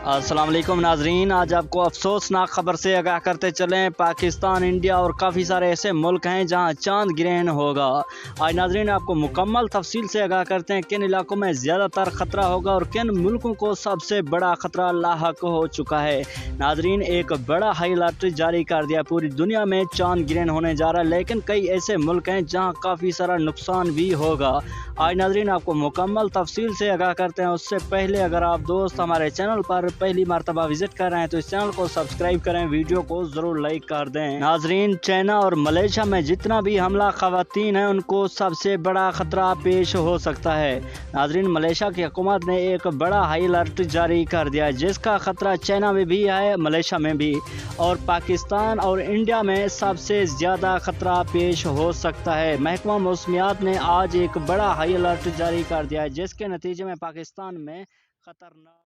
अस्सलाम वालेकुम नाजरीन, आज आपको अफसोसनाक खबर से आगाह करते चलें। पाकिस्तान, इंडिया और काफ़ी सारे ऐसे मुल्क हैं जहां चांद ग्रहण होगा। आज नाजरीन आपको मुकम्मल तफसील से आगाह करते हैं किन इलाकों में ज़्यादातर ख़तरा होगा और किन मुल्कों को सबसे बड़ा ख़तरा लाहक हो चुका है। नाजरीन एक बड़ा हाई अलर्ट जारी कर दिया, पूरी दुनिया में चांद ग्रहण होने जा रहा है, लेकिन कई ऐसे मुल्क हैं जहाँ काफ़ी सारा नुकसान भी होगा। आज नाजरीन आपको मुकम्मल तफसील से आगाह करते हैं। उससे पहले अगर आप दोस्त हमारे चैनल पर पहली मरतबा विजिट कर रहे हैं तो इस चैनल को सब्सक्राइब करें, वीडियो को ज़रूर लाइक कर दें। नाजरीन चाइना और मलेशिया में जितना भी हमला ख़वातीन हैं उनको सबसे बड़ा ख़तरा पेश हो सकता है। नाजरीन मलेशिया की हुकूमत ने एक बड़ा हाई अलर्ट जारी कर दिया है, जिसका ख़तरा चाइना में भी है, मलेशिया में भी, और पाकिस्तान और इंडिया में सबसे ज़्यादा ख़तरा पेश हो सकता है। महकमा मौसमियात ने आज एक बड़ा हाई अलर्ट जारी कर दिया है, जिसके नतीजे में पाकिस्तान में खतरनाक